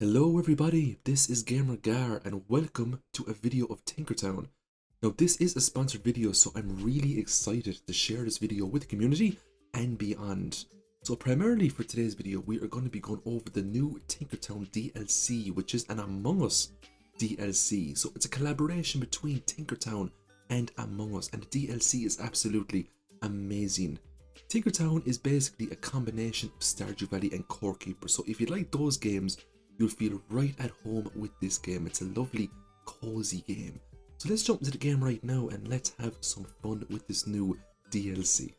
Hello everybody, this is Gamer Gar and welcome to a video of TinkerTown. Now this is a sponsored video, so I'm really excited to share this video with the community and beyond. So primarily for today's video we are going to be going over the new TinkerTown DLC, which is an Among Us DLC. So it's a collaboration between TinkerTown and Among Us, and the DLC is absolutely amazing. TinkerTown is basically a combination of Stardew Valley and Core Keeper, so if you like those games, you'll feel right at home with this game. It's a lovely, cozy game. So let's jump into the game right now and let's have some fun with this new DLC.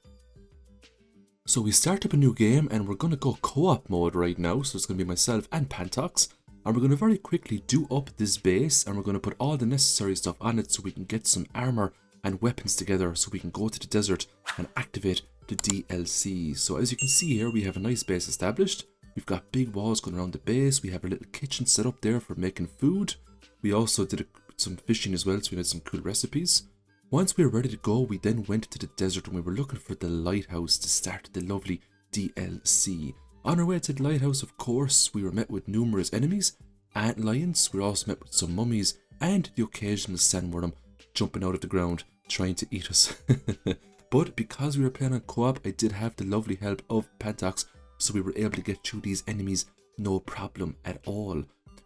So we start up a new game and we're going to go co-op mode right now. So it's going to be myself and Pantox. And we're going to very quickly do up this base and we're going to put all the necessary stuff on it so we can get some armor and weapons together so we can go to the desert and activate the DLC. So as you can see here, we have a nice base established. We've got big walls going around the base. We have a little kitchen set up there for making food. We also did some fishing as well, so we had some cool recipes. Once we were ready to go, we then went to the desert and we were looking for the lighthouse to start the lovely DLC. On our way to the lighthouse, of course, we were met with numerous enemies, antlions. We were also met with some mummies and the occasional sandworm jumping out of the ground trying to eat us. But because we were playing on co-op, I did have the lovely help of Pantox, so we were able to get through these enemies no problem at all.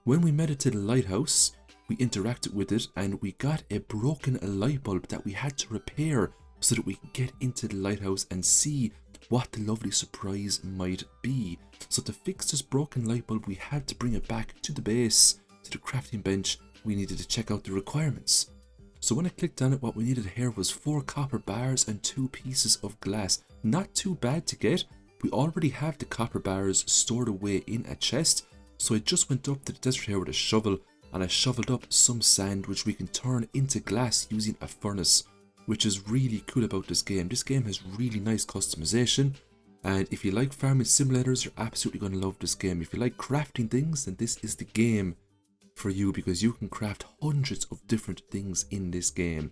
When we made it to the lighthouse, we interacted with it and we got a broken light bulb that we had to repair so that we could get into the lighthouse and see what the lovely surprise might be. So to fix this broken light bulb, we had to bring it back to the base, to the crafting bench. We needed to check out the requirements. So when I clicked on it, what we needed here was 4 copper bars and 2 pieces of glass. Not too bad to get. We already have the copper bars stored away in a chest, so I just went up to the desert here with a shovel and I shoveled up some sand which we can turn into glass using a furnace, which is really cool about this game. This game has really nice customization, and if you like farming simulators, you're absolutely going to love this game. If you like crafting things, then this is the game for you because you can craft hundreds of different things in this game.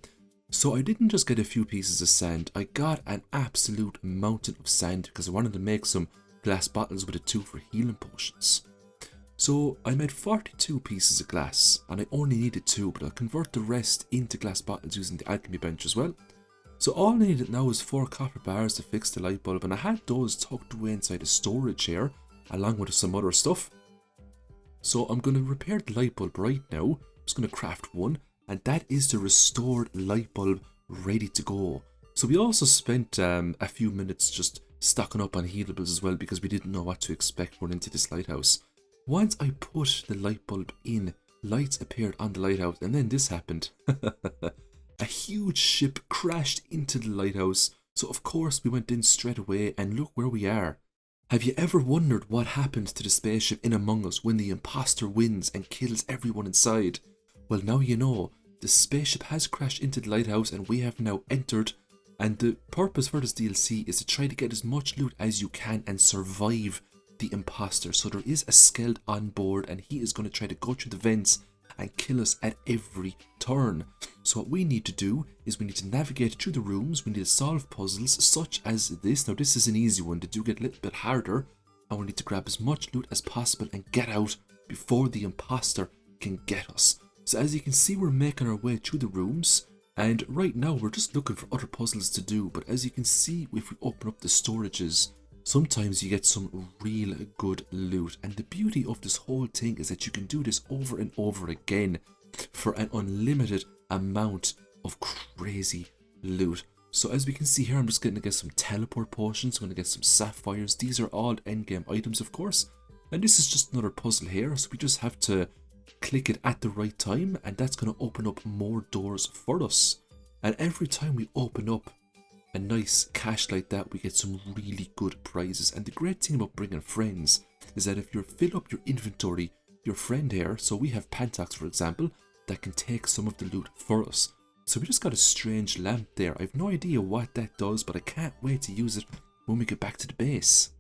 So I didn't just get a few pieces of sand, I got an absolute mountain of sand because I wanted to make some glass bottles with it too for healing potions. So I made 42 pieces of glass and I only needed 2, but I'll convert the rest into glass bottles using the alchemy bench as well. So all I needed now is 4 copper bars to fix the light bulb, and I had those tucked away inside a storage here along with some other stuff. So I'm going to repair the light bulb right now. I'm just going to craft one, and that is the restored light bulb ready to go. So we also spent a few minutes just stocking up on healables as well because we didn't know what to expect going into this lighthouse. Once I put the light bulb in, lights appeared on the lighthouse, and then this happened. A huge ship crashed into the lighthouse, so of course we went in straight away, and look where we are. Have you ever wondered what happens to the spaceship in Among Us when the imposter wins and kills everyone inside? Well, now you know. The spaceship has crashed into the lighthouse and we have now entered, and the purpose for this DLC is to try to get as much loot as you can and survive the imposter. So there is a skeld on board and he is going to try to go through the vents and kill us at every turn. So what we need to do is we need to navigate through the rooms, we need to solve puzzles such as this. Now this is an easy one, they do get a little bit harder, and we need to grab as much loot as possible and get out before the imposter can get us. So as you can see, we're making our way through the rooms, and right now we're just looking for other puzzles to do. But as you can see, if we open up the storages, sometimes you get some real good loot, and the beauty of this whole thing is that you can do this over and over again for an unlimited amount of crazy loot. So as we can see here, I'm just going to get some teleport potions, I'm going to get some sapphires. These are all endgame items, of course, and this is just another puzzle here, so we just have to click it at the right time and that's going to open up more doors for us. And every time we open up a nice cache like that, we get some really good prizes. And the great thing about bringing friends is that if you fill up your inventory, your friend here, so we have Pantox for example, that can take some of the loot for us. So we just got a strange lamp there. I have no idea what that does, but I can't wait to use it when we get back to the base.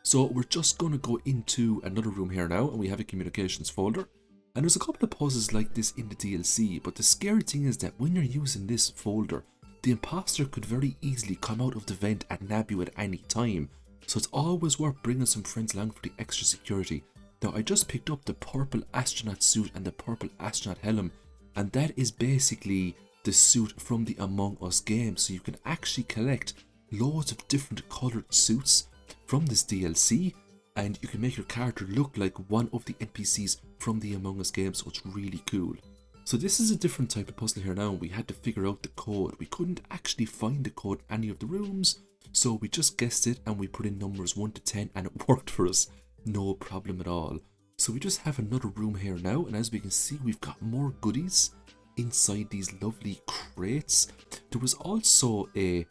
So we're just going to go into another room here now, and we have a communications folder. And there's a couple of puzzles like this in the DLC, but the scary thing is that when you're using this folder, the imposter could very easily come out of the vent and nab you at any time. So it's always worth bringing some friends along for the extra security. Now I just picked up the purple astronaut suit and the purple astronaut helm, and that is basically the suit from the Among Us game. So you can actually collect loads of different coloured suits from this DLC, and you can make your character look like one of the NPCs from the Among Us game, so it's really cool. So this is a different type of puzzle here now. We had to figure out the code. We couldn't actually find the code in any of the rooms, so we just guessed it and we put in numbers 1 to 10 and it worked for us. No problem at all. So we just have another room here now, and as we can see, we've got more goodies inside these lovely crates. There was also a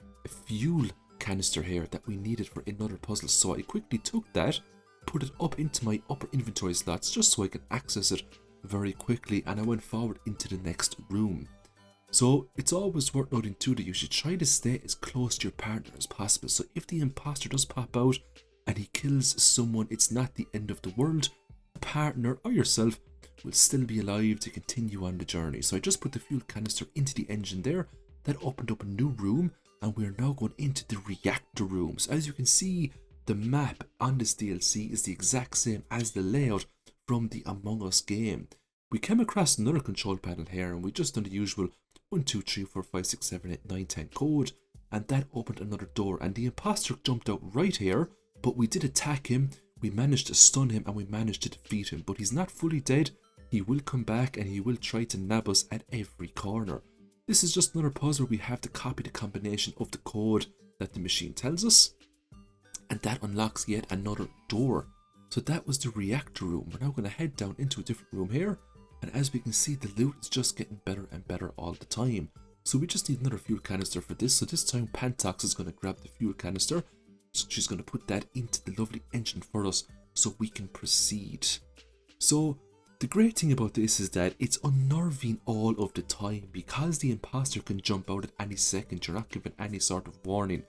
fuel canister here that we needed for another puzzle, so I quickly took that, put it up into my upper inventory slots just so I can access it very quickly, and I went forward into the next room. So it's always worth noting too that you should try to stay as close to your partner as possible. So if the imposter does pop out and he kills someone, it's not the end of the world. Partner or yourself will still be alive to continue on the journey. So I just put the fuel canister into the engine there. That opened up a new room, and we're now going into the reactor rooms. As you can see, the map on this DLC is the exact same as the layout from the Among Us game. We came across another control panel here, and we just done the usual 1, 2, 3, 4, 5, 6, 7, 8, 9, 10 code, and that opened another door, and the imposter jumped out right here, but we did attack him. We managed to stun him and we managed to defeat him, but he's not fully dead. He will come back and he will try to nab us at every corner. This is just another puzzle where we have to copy the combination of the code that the machine tells us, and that unlocks yet another door. So that was the reactor room. We're now going to head down into a different room here, and as we can see, the loot is just getting better and better all the time. So we just need another fuel canister for this. So this time Pantox is going to grab the fuel canister. So she's going to put that into the lovely engine for us so we can proceed. So the great thing about this is that it's unnerving all of the time, because the imposter can jump out at any second. You're not given any sort of warning,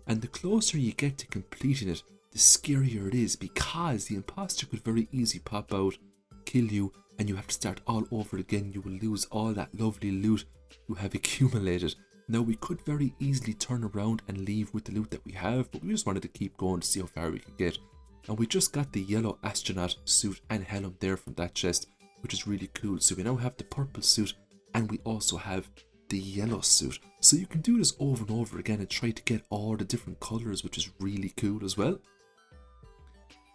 and the closer you get to completing it, the scarier it is, because the imposter could very easily pop out, kill you, and you have to start all over again. You will lose all that lovely loot you have accumulated. Now we could very easily turn around and leave with the loot that we have, but we just wanted to keep going to see how far we could get. And we just got the yellow astronaut suit and helm there from that chest, which is really cool. So we now have the purple suit and we also have the yellow suit. So you can do this over and over again and try to get all the different colours, which is really cool as well.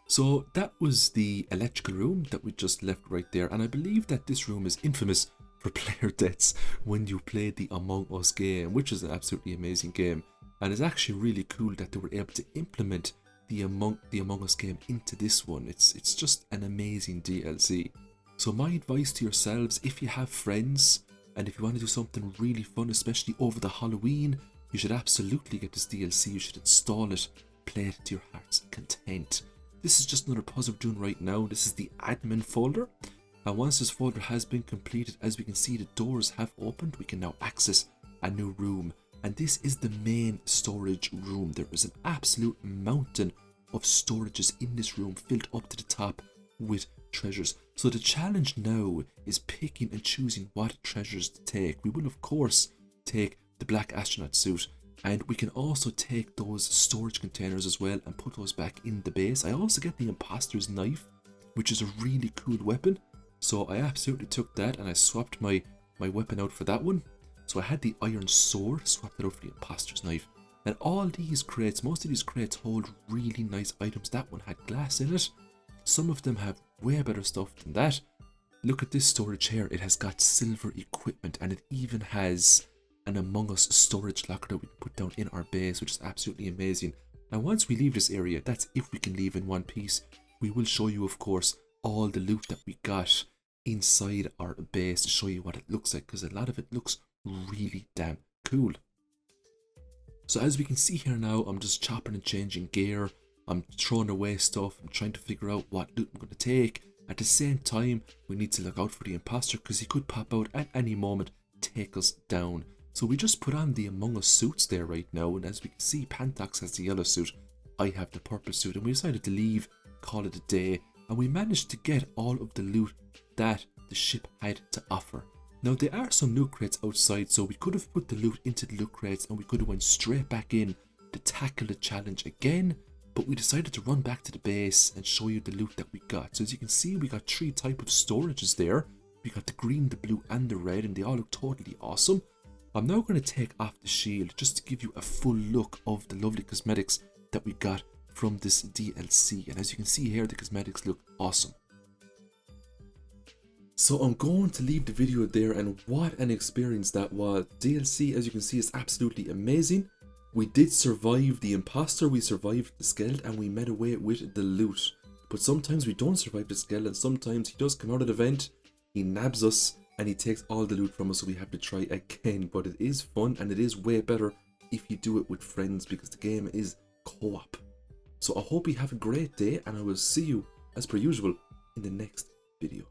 So that was the electrical room that we just left right there, and I believe that this room is infamous for player deaths when you played the Among Us game, which is an absolutely amazing game, and it's actually really cool that they were able to implement the Among Us game into this one. It's just an amazing DLC. So my advice to yourselves, if you have friends and if you want to do something really fun, especially over the Halloween, you should absolutely get this DLC. You should install it, play it to your heart's content. This is just another puzzle we're doing right now. This is the admin folder. And once this folder has been completed, as we can see, the doors have opened. We can now access a new room. And this is the main storage room. There is an absolute mountain of storages in this room, filled up to the top with treasures. So the challenge now is picking and choosing what treasures to take. We will of course take the black astronaut suit, and we can also take those storage containers as well and put those back in the base. I also get the imposter's knife, which is a really cool weapon. So I absolutely took that and I swapped my weapon out for that one. So I had the iron sword, swapped it out for the imposter's knife. And all these crates, most of these crates hold really nice items. That one had glass in it. Some of them have way better stuff than that. Look at this storage here. It has got silver equipment, and it even has an Among Us storage locker that we can put down in our base, which is absolutely amazing. Now once we leave this area, that's if we can leave in one piece, we will show you of course all the loot that we got inside our base to show you what it looks like, because a lot of it looks really damn cool. So as we can see here now, I'm just chopping and changing gear. I'm throwing away stuff. I'm trying to figure out what loot I'm going to take. At the same time, we need to look out for the imposter, because he could pop out at any moment, take us down. So we just put on the Among Us suits there right now, and as we can see, Pantox has the yellow suit, I have the purple suit, and we decided to leave, call it a day, and we managed to get all of the loot that the ship had to offer. Now there are some loot crates outside, so we could have put the loot into the loot crates and we could have went straight back in to tackle the challenge again, but we decided to run back to the base and show you the loot that we got. So as you can see, we got 3 types of storages there. We got the green, the blue, and the red, and they all look totally awesome. I'm now going to take off the shield just to give you a full look of the lovely cosmetics that we got from this DLC. And as you can see here, the cosmetics look awesome. So I'm going to leave the video there, and what an experience that was. DLC, as you can see, is absolutely amazing. We did survive the imposter, we survived the skeleton, and we made away with the loot. But sometimes we don't survive the skeleton, sometimes he does come out of the vent, he nabs us, and he takes all the loot from us, so we have to try again. But it is fun, and it is way better if you do it with friends, because the game is co-op. So I hope you have a great day, and I will see you, as per usual, in the next video.